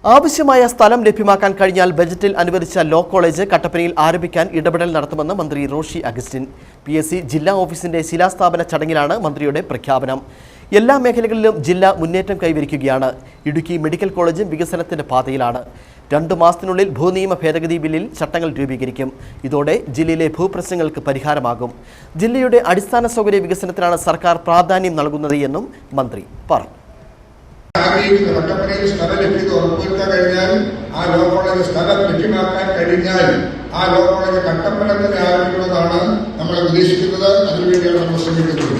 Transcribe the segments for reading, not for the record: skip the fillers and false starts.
ആവശ്യമായ സ്ഥലം ലഭ്യമാക്കാൻ കഴിഞ്ഞാൽ ബജറ്റിൽ അനുവദിച്ച ലോ കോളേജ് കട്ടപ്പനയിൽ ആരംഭിക്കാൻ ഇടപെടൽ നടത്തുമെന്ന് മന്ത്രി റോഷി അഗസ്റ്റിൻ. PSC ജില്ലാ ഓഫീസിന്റെ ശിലാസ്ഥാപന ചടങ്ങിലാണ് മന്ത്രിയുടെ പ്രഖ്യാപനം. എല്ലാ മേഖലകളിലും ജില്ല മുന്നേറ്റം കൈവരിക്കുകയാണ്. ഇടുക്കി മെഡിക്കൽ കോളേജും വികസനത്തിന്റെ പാതയിലാണ്. 2 മാസത്തിനുള്ളിൽ ഭൂനിയമ ഭേദഗതി ബില്ലിൽ ചട്ടങ്ങൾ രൂപീകരിക്കും. ഇതോടെ ജില്ലയിലെ ഭൂപ്രശ്നങ്ങൾക്ക് പരിഹാരമാകും. ജില്ലയുടെ അടിസ്ഥാന സൗകര്യ വികസനത്തിനാണ് സർക്കാർ പ്രാധാന്യം നൽകുന്നത് എന്നും മന്ത്രി പറഞ്ഞു. കട്ടപ്പനയിൽ സ്ഥലം ലഭ്യത ഉറപ്പുവരുത്താൻ കഴിഞ്ഞാൽ ആ ലോ കോളേജ് സ്ഥലം ലഭ്യമാക്കാൻ കഴിഞ്ഞാൽ ആ ലോ കോളേജ് കട്ടപ്പന തന്നെ ആരംഭിക്കുന്നതാണ് നമ്മൾ ഉദ്ദേശിക്കുന്നത്. അതിനുവേണ്ടിയാണ് നമ്മൾ ശ്രമിക്കുന്നത്.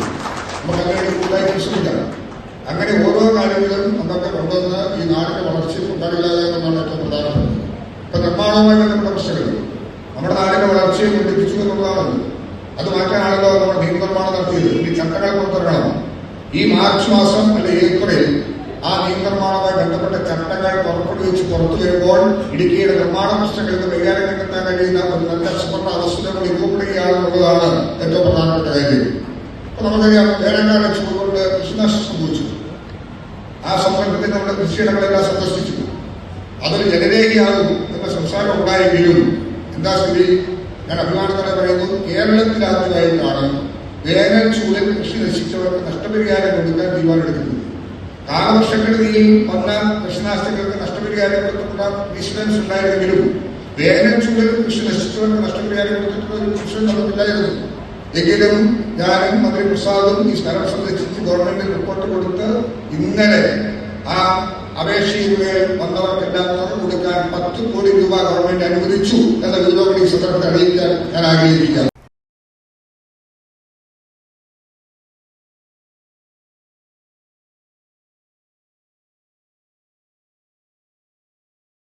നമുക്ക് അങ്ങനെ കൂടുതലായിട്ട് ശ്രമിക്കണം. അങ്ങനെ ഓരോ കാര്യങ്ങളും നമുക്ക് കൊണ്ടുവന്ന് ഈ നാടിന്റെ വളർച്ചയിൽ ഉണ്ടാകില്ലാതെ എന്നാണ് ഏറ്റവും പ്രധാനപ്പെട്ടത്. ഇപ്പൊ നിർമ്മാണവുമായി ബന്ധപ്പെട്ട പ്രശ്നങ്ങൾ നമ്മുടെ നാടിന്റെ വളർച്ചയെ മുന്നിപ്പിച്ചു എന്നുള്ളതാണ്. അത് മാറ്റാനാണല്ലോ നമ്മൾ നിയമനിർമ്മാണം നടത്തിയത്. ഈ ചട്ടങ്ങൾ പുറത്തിറങ്ങണം. ഈ മാർച്ച് മാസം അല്ലെങ്കിൽ ഏപ്രിൽ ആ നിയമനിർമ്മാണവുമായി ബന്ധപ്പെട്ട ചട്ടങ്ങൾ പുറപ്പെടുവിച്ച് പുറത്തു വരുമ്പോൾ ഇടുക്കിയുടെ നിർമ്മാണ പ്രശ്നങ്ങൾക്ക് കൈകാര്യം നടത്താൻ കഴിയുന്ന ഒരു നല്ല മെച്ചപ്പെട്ട അവസ്ഥ നമ്മൾ രൂപപ്പെടുകയാണെന്നുള്ളതാണ് ഏറ്റവും പ്രധാനപ്പെട്ട കാര്യം. അപ്പൊ നമുക്കറിയാം, വേനൽക്കാല ചൂടുകൊണ്ട് കൃഷിനാശം സംഭവിച്ചു. ആ സന്ദർഭത്തിൽ നമ്മുടെ കൃഷിയിടങ്ങളെല്ലാം സന്ദർശിച്ചു. അതൊരു ജനരേഖയാകും എന്ന സംസാരം ഉണ്ടായെങ്കിലും എന്താ സ്ഥിതി? ഞാൻ അഭിമാനത്തോടെ പറയുന്നു, കേരളത്തിലാദ്യമായിട്ടാണ് വേനൽ ചൂടിൽ കൃഷി നശിച്ചവർക്ക് നഷ്ടപരിഹാരം കൊടുക്കാൻ തീരുമാനമെടുക്കുന്നത്. കാലവർഷക്കെടുതിയിൽ വന്ന കൃഷിനാശങ്ങൾക്ക് നഷ്ടപരിഹാരം കൊടുത്തിട്ടുള്ള ഇൻഷുറൻസ് ഉണ്ടായിരുന്നെങ്കിലും വേനൽ ചൂടിൽ കൃഷി നശിച്ചവർക്ക് നഷ്ടപരിഹാരം കൊടുത്തിട്ടുള്ള ഒരു ഇൻഷുറൻസ് നമുക്കില്ലായിരുന്നു. എങ്കിലും ഞാനും മന്ത്രി പ്രസാദും ഈ സ്ഥലം സംബന്ധിച്ച് ഗവൺമെന്റിന് റിപ്പോർട്ട് കൊടുത്ത് ഇന്നലെ ആ അപേക്ഷയിന്മേൽ വന്നവർക്കെല്ലാം തുറന്നു കൊടുക്കാൻ 10 കോടി രൂപ ഗവൺമെന്റ് അനുവദിച്ചു എന്ന വിവരം ഈ സന്ദർഭത്തിൽ അറിയിക്കാൻ ഞാൻ ആഗ്രഹിക്കുകയാണ്.